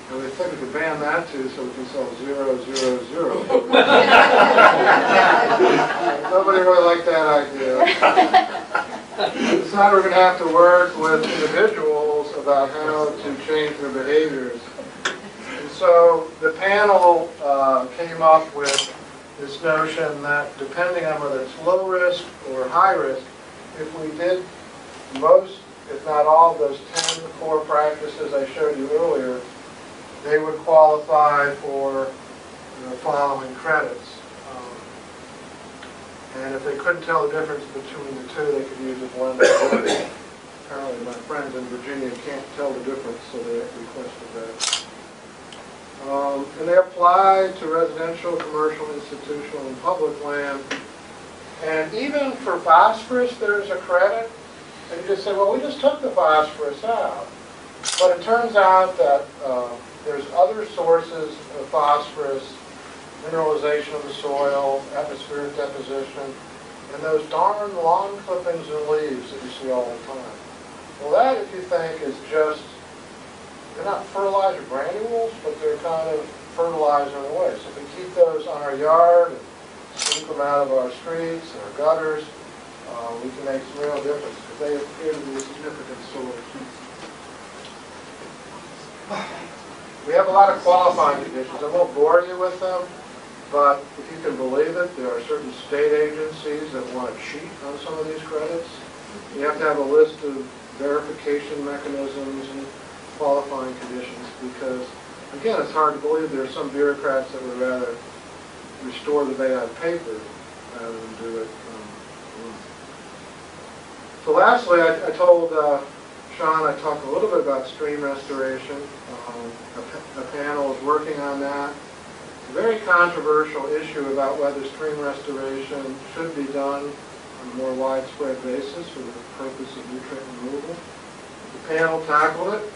And we think we could ban that too, so we can sell 0, 0, 0. Nobody really liked that idea. Decided we're going to have to work with individuals about how to change their behaviors. And so the panel came up with this notion that depending on whether it's low risk or high risk, if we did most, if not all, of those 10 core practices I showed you earlier, they would qualify for the following credits. And if they couldn't tell the difference between the two, they could use a blended approach. Apparently my friends in Virginia can't tell the difference, so they requested that. And they apply to residential, commercial, institutional, and public land. And even for phosphorus, there's a credit. And you just say, well, we just took the phosphorus out. But it turns out that there's other sources of phosphorus, mineralization of the soil, atmospheric deposition, and those darn lawn clippings and leaves that you see all the time. Well, that, if you think, is just, they're not fertilizer granules, but they're kind of fertilizer in a way. So if we keep those on our yard and sweep them out of our streets and our gutters, we can make some real difference because they appear to be a significant source. We have a lot of qualifying conditions. I won't bore you with them, but if you can believe it, there are certain state agencies that want to cheat on some of these credits. You have to have a list of verification mechanisms and qualifying conditions because, again, it's hard to believe there are some bureaucrats that would rather restore the bay on paper rather than do it. So lastly, I told Sean I'd talk a little bit about stream restoration. A panel is working on that. A very controversial issue about whether stream restoration should be done on a more widespread basis for the purpose of nutrient removal. The panel tackled it.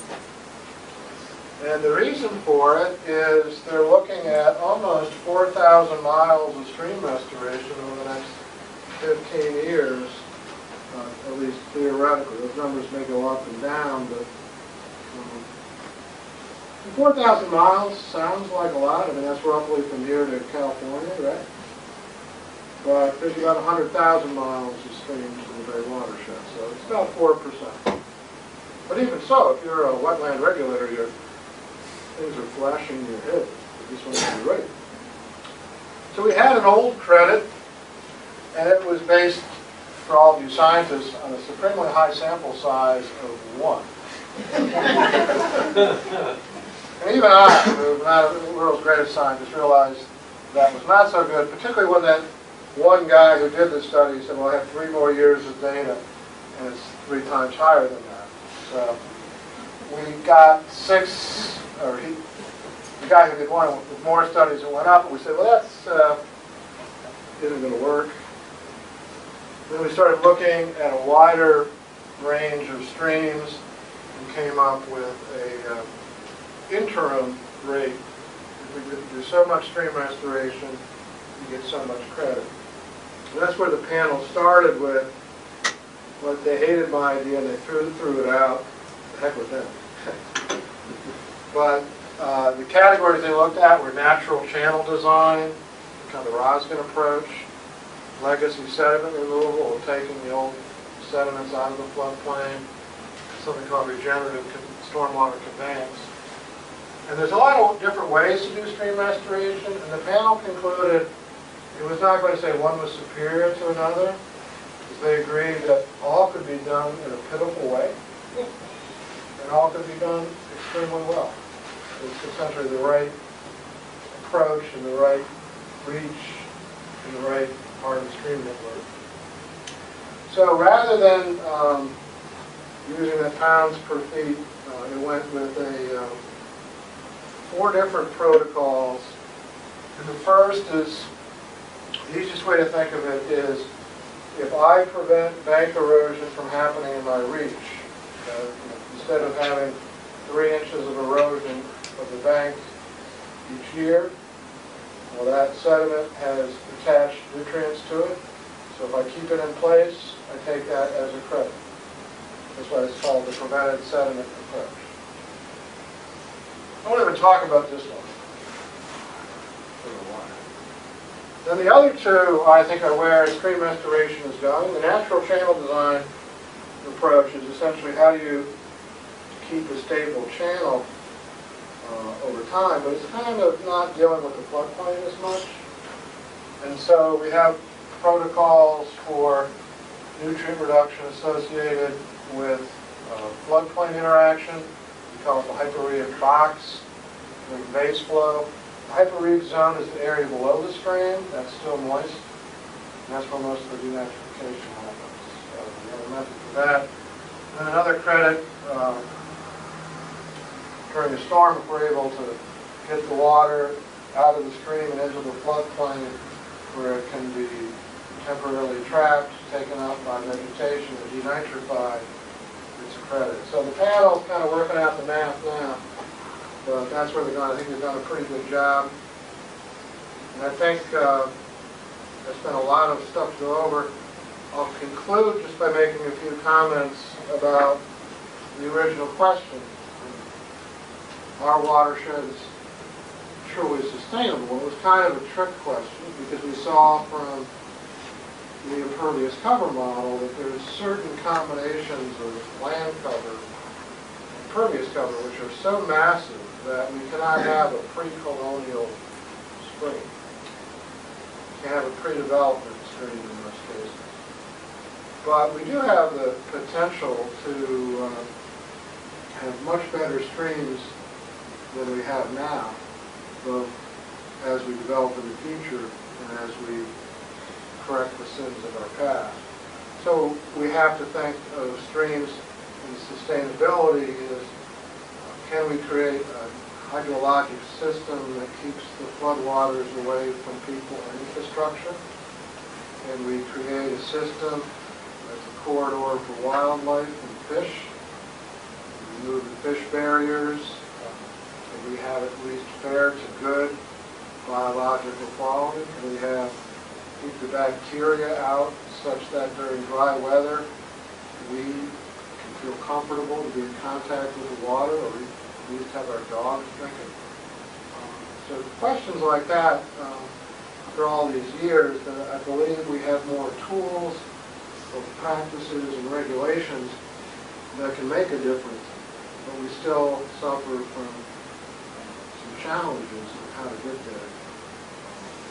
And the reason for it is they're looking at almost 4,000 miles of stream restoration over the next 15 years, at least theoretically. Those numbers may go up and down, but 4,000 miles sounds like a lot. I mean, that's roughly from here to California, right? But there's about 100,000 miles of streams in the Bay Watershed, so it's about 4%. But even so, if you're a wetland regulator, things are flashing in your head. This one's going to be right. So we had an old credit, and it was based, for all of you scientists, on a supremely high sample size of 1. And even I, who was not the world's greatest scientist, realized that was not so good, particularly when that one guy who did the study said, well, I have 3 more years of data, and it's 3 times higher than that. So we got 6, or the guy who did one with more studies that went up, and we said, well, that's isn't going to work. Then we started looking at a wider range of streams and came up with a interim rate. If we do so much stream restoration, you get so much credit. And that's where the panel started with. But they hated my idea and they threw it out. The heck with them. But the categories they looked at were natural channel design, kind of the Roskin approach, legacy sediment removal, or taking the old sediments out of the floodplain, something called regenerative stormwater conveyance. And there's a lot of different ways to do stream restoration, and the panel concluded it was not going to say one was superior to another, because they agreed that all could be done in a pitiful way, and all could be done extremely well. It's essentially the right approach and the right reach and the right part of the stream network. So rather than using the pounds per feet, it went with a 4 different protocols. And the first is, the easiest way to think of it is, if I prevent bank erosion from happening in my reach, instead of having 3 inches of erosion of the bank each year, well, that sediment has attached nutrients to it. So if I keep it in place, I take that as a credit. That's why it's called the prevented sediment approach. I won't even talk about this one for a while. Then the other 2, I think, are where stream restoration is going. The natural channel design approach is essentially how do you keep a stable channel over time, but it's kind of not dealing with the floodplain as much. And so we have protocols for nutrient reduction associated with floodplain interaction. We call it the hyperrheic box, with base flow. The hyperrheic zone is the area below the stream that's still moist, and that's where most of the denaturalization happens. So we have a method for that. And then another credit, during a storm, if we're able to get the water out of the stream and into the floodplain where it can be temporarily trapped, taken up by vegetation, and denitrified, it's a credit. So the panel's kind of working out the math now, but that's where they're going. I think they've done a pretty good job. And I think there's been a lot of stuff to go over. I'll conclude just by making a few comments about the original question. Are watersheds truly sustainable? It was kind of a trick question because we saw from the impervious cover model that there's certain combinations of land cover, impervious cover, which are so massive that we cannot have a pre-colonial spring. We can have a pre-development stream in most cases. But we do have the potential to have much better streams than we have now, both as we develop in the future and as we correct the sins of our past. So we have to think of streams and sustainability is, can we create a hydrologic system that keeps the floodwaters away from people and infrastructure? Can we create a system that's a corridor for wildlife and fish? Remove the fish barriers? Can we have at least fair to good biological quality? Can we have keep the bacteria out such that during dry weather we can feel comfortable to be in contact with the water, or at least have our dogs drink it? So questions like that, after all these years, I believe we have more tools, both practices and regulations that can make a difference, but we still suffer from some challenges of how to get there.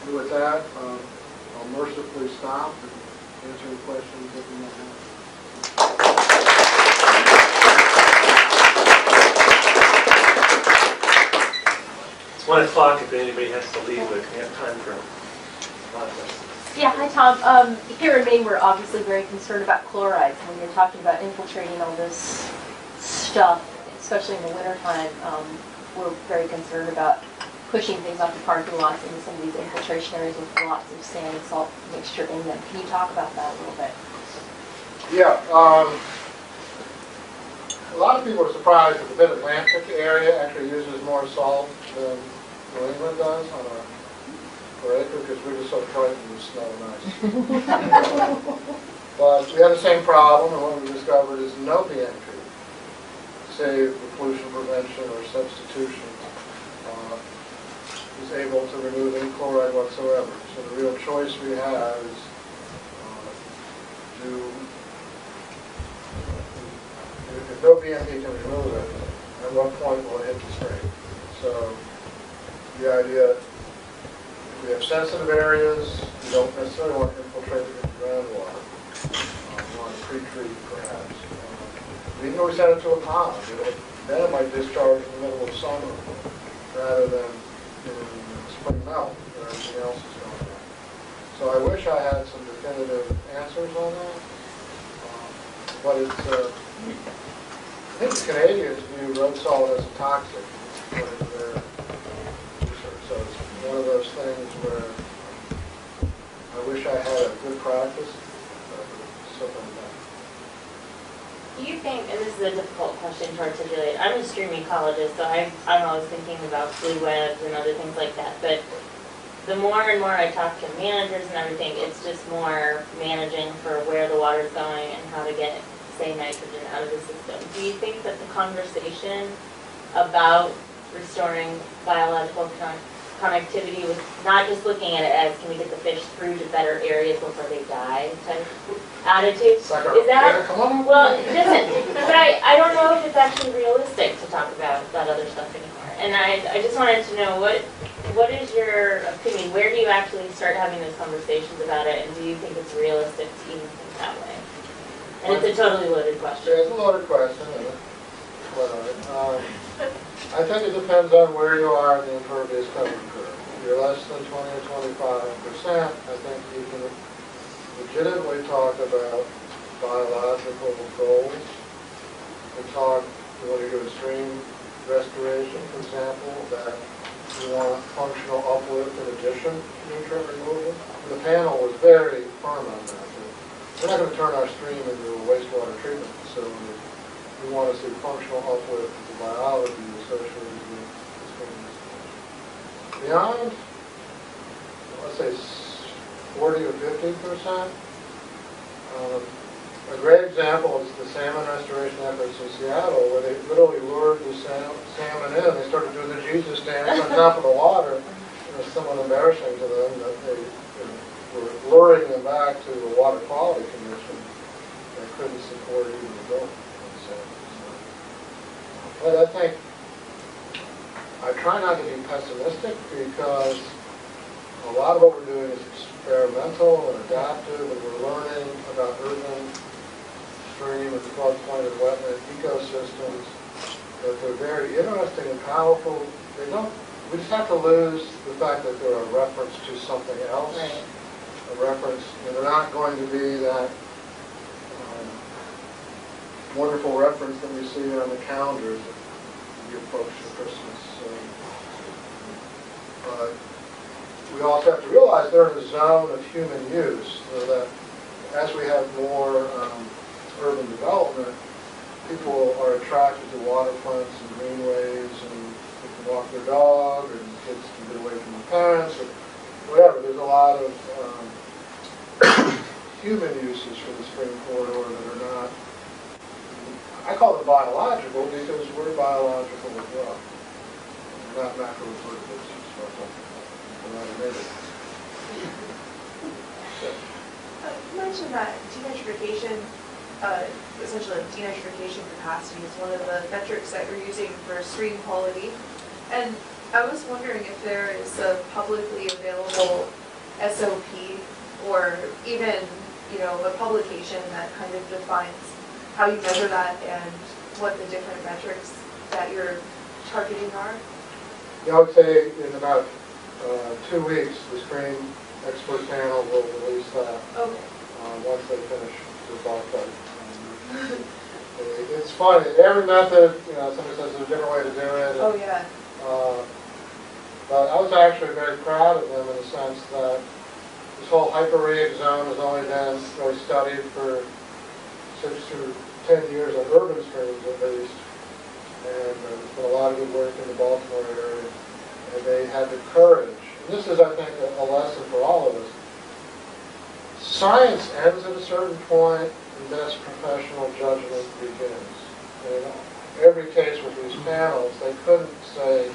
And with that, I'll mercifully stop and answer any questions that you might have. It's 1 o'clock if anybody has to leave, but we have time for a lot of questions. Yeah, hi Tom. Here in Maine, we're obviously very concerned about chlorides. When you're talking about infiltrating all this stuff, especially in the wintertime, we're very concerned about pushing things off the parking lots into some of these infiltration areas with lots of sand and salt mixture in them. Can you talk about that a little bit? Yeah, a lot of people are surprised that the Mid-Atlantic area actually uses more salt than New England does on a per acre, because we're just so frightened of snow and ice. But we have the same problem, and what we discovered is no BMP, save for pollution prevention or substitution, is able to remove any chloride whatsoever. So the real choice we have is if no BMP can remove it, at what point will it hit the stream? So the idea, if we have sensitive areas, we don't necessarily want to infiltrate it into groundwater. We want to pre-treat, perhaps. Even though we send it to a pond, then it might discharge in the middle of summer rather than in spring melt where everything else is going on. So I wish I had some definitive answers on that. But it's, I think the Canadians view road salt as a toxic according to their research. So it's one of those things where I wish I had a good practice, but something like that. Do you think, and this is a difficult question to articulate, I'm a stream ecologist, so I'm always thinking about blue webs and other things like that, but the more and more I talk to managers and everything, it's just more managing for where the water's going and how to get, say, nitrogen out of the system. Do you think that the conversation about restoring biological connectivity was not just looking at it as can we get the fish through to better areas before they die type attitude? Is that, well, it isn't. But I don't know if it's actually realistic to talk about that other stuff anymore. And I just wanted to know what is your opinion? Where do you actually start having those conversations about it, and do you think it's realistic to even think that way? And it's a totally loaded question. Yeah, it's a loaded question. I think it depends on where you are in the impervious cover curve. If you're less than 20 or 25%, I think you can legitimately talk about biological goals. You talk, you want to do a stream restoration, for example, that you want functional uplift in addition to nutrient removal. The panel was very firm on that. We're not going to turn our stream into a wastewater treatment facility. We want to see functional uplift of the biology associated with the stream restoration. Beyond, let's say 40 or 50%, a great example is the salmon restoration efforts in Seattle, where they literally lured the salmon in. They started doing the Jesus dance on top of the water. It was somewhat embarrassing to them that they were luring them back to the Water Quality Commission that couldn't support even the bill. But I think, I try not to be pessimistic because a lot of what we're doing is experimental and adaptive, and we're learning about urban stream and floodplain and wetland ecosystems that they're very interesting and powerful. We just have to lose the fact that they're a reference to something else. Right. A reference, they're not going to be that wonderful reference that we see on the calendars that give folks for Christmas. But we also have to realize they're in a zone of human use, so that as we have more urban development, people are attracted to waterfronts and greenways, and they can walk their dog, and kids can get away from their parents, or whatever. There's a lot of human uses for the spring corridor that are not, I call them biological because we're biological as well. We're not macroinvertebrates, as far as I'm concerned. We're not a native. You mentioned that denitrification, essentially denitrification capacity is one of the metrics that you're using for stream quality. And I was wondering if there is a publicly available SOP or even, a publication that kind of defines how you measure that and what the different metrics that you're targeting are? Yeah, I would say in about 2 weeks, the stream expert panel will release that Okay. once they finish the bulk cut. It's funny, every method, somebody says there's a different way to do it. Oh, yeah. But I was actually very proud of them in the sense that this whole hyperrheic zone has only been really studied for 6 to 10 years on urban streams at least. And there's been a lot of good work in the Baltimore area. And they had the courage. And this is, I think, a lesson for all of us. Science ends at a certain point, and best professional judgment begins. And in every case with these panels, they couldn't say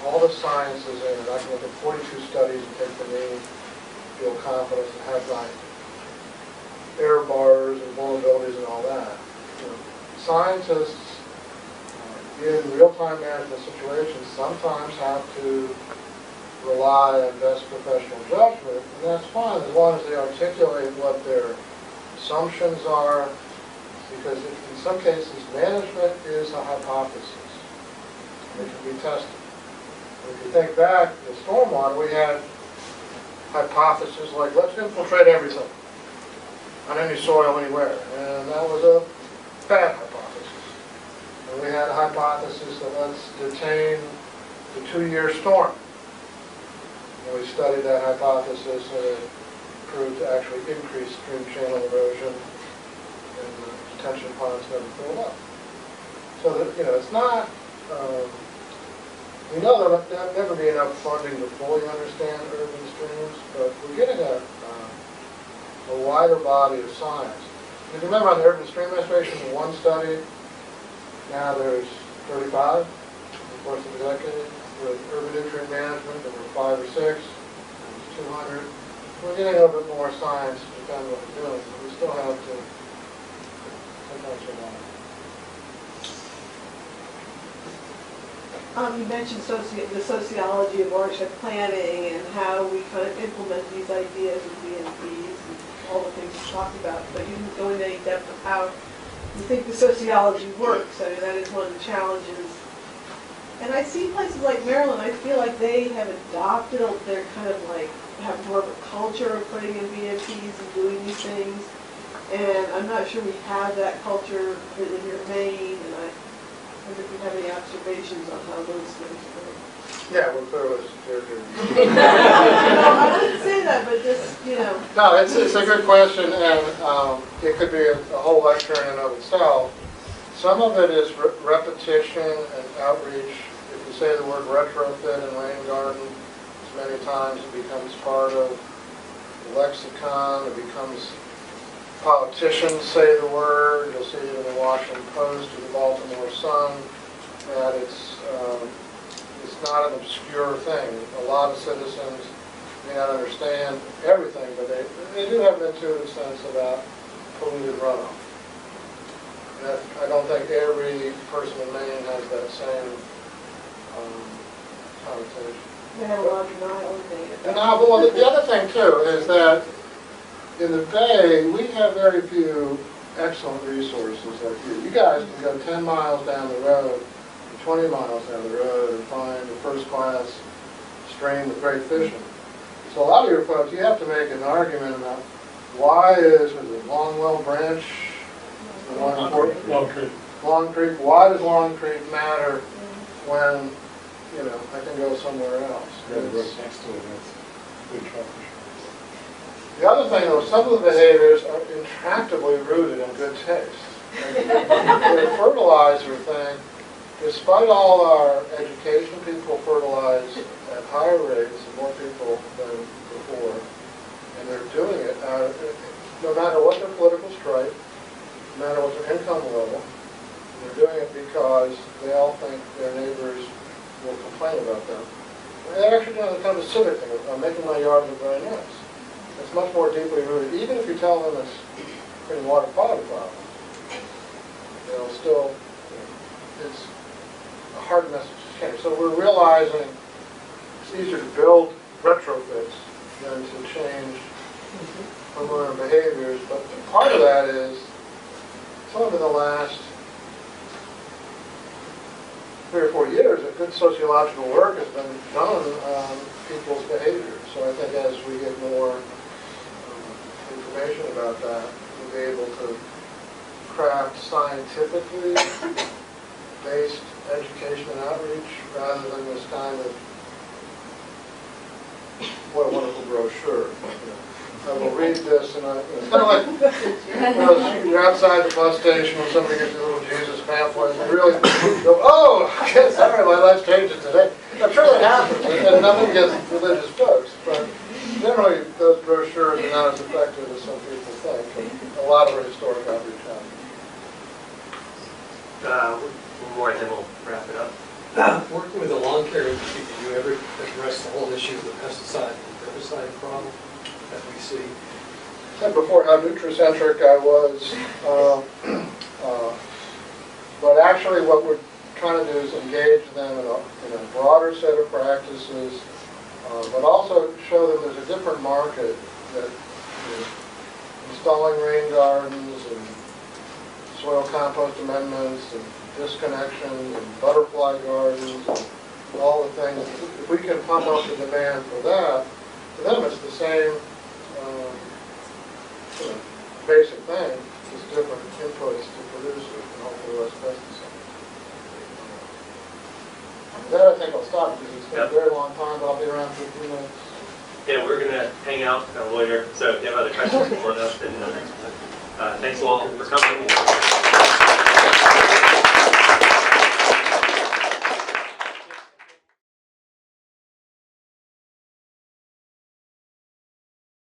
all the science is in it. I can look at 42 studies and take the mean, feel confident, and have my error bars and vulnerabilities and all that. Scientists in real-time management situations sometimes have to rely on best professional judgment, and that's fine as long as they articulate what their assumptions are, because in some cases management is a hypothesis. It can be tested. If you think back to stormwater, we had hypotheses like, let's infiltrate everything on any soil anywhere, and that was a bad hypothesis. And we had a hypothesis that let's detain the 2-year storm. And we studied that hypothesis, and it proved to actually increase stream channel erosion, and the detention ponds never filled up. So that, it's not, we know there'll never be enough funding to fully understand urban streams, but we're getting a wider body of science. If you remember on the urban stream restoration, in one study, now there's 35 in the course of a decade. With urban nutrient management, there were 5 or 6, there's 200. We're getting a little bit more science to depend on what we're doing, but we still have to sometimes survive. You mentioned the sociology of watershed planning and how we kind of implement these ideas with BNPs and all the things you talked about, but you didn't go into any depth of how you think the sociology works. I mean, that is one of the challenges. And I see places like Maryland, I feel like they have adopted, they're kind of like, have more of a culture of putting in BNPs and doing these things. And I'm not sure we have that culture in your Maine, and I wonder if you have any observations on how those things work. Yeah, we're clearly superior. No, I wouldn't say that, but just, No, it's a good question, and it could be a whole lecture in and of itself. Some of it is repetition and outreach. If you say the word retrofit in rain garden, as many times it becomes part of the lexicon. It becomes, politicians say the word. You'll see it in the Washington Post or the Baltimore Sun, that it's not an obscure thing. A lot of citizens may not understand everything, but they do have an intuitive sense about polluted runoff. And I don't think every person in Maine has that same connotation. they have a lot of denial in Maine. And now, well, the other thing too is that in the Bay, we have very few excellent resources like you. You guys can go 10 miles down the road, 20 miles down the road, and find a first-class stream with great fishing. So a lot of your folks, you have to make an argument about why is it Longwell Branch The one important. Long Creek. Long Creek, why does Long Creek matter when, you know, I can go somewhere else? Yeah, the road It's- next to it, that's good traffic. The other thing, though, some of the behaviors are intractably rooted in good taste. The fertilizer thing, despite all our education, people fertilize at higher rates and more people than before. And they're doing it, no matter what their political stripe, no matter what their income level, they're doing it because they all think their neighbors will complain about them. And they're actually doing a kind of a civic thing, I'm making my yard look very nice. It's much more deeply rooted, even if you tell them it's creating water quality problems. They'll still, it's a hard message to change. So we're realizing it's easier to build retrofits than to change homeowner behaviors, but part of that is some of the last 3 or 4 years, a good sociological work has been done on people's behaviors. So I think as we get more information about that, we'll be able to craft scientifically based education and outreach rather than this kind of, what a wonderful brochure. I will read this and it's kind of like, you're outside the bus station when somebody gives you a little Jesus pamphlet and you really go, oh, yes, sorry, my life's changing today. I'm sure that happens, and nothing against religious folks, but generally those brochures are not as effective as some people think. And a lot of our historic outreach happens. One more and then we'll wrap it up. Working with the lawn care industry, do you ever address the whole issue of the pesticide and herbicide problem that we see? I said before how nutricentric I was, but actually what we're trying to do is engage them in a broader set of practices, but also show them there's a different market that installing rain gardens and soil compost amendments and disconnections and butterfly gardens and all the things. If we can pump up the demand for that, to them it's the same basic thing, just different inputs to produce it and hopefully less pesticides. That I think I'll stop because it's been a very long time, but I'll be around for a few minutes. Yeah, we're going to hang out and loiter, so if you have other questions, pull it up. And thanks all for coming.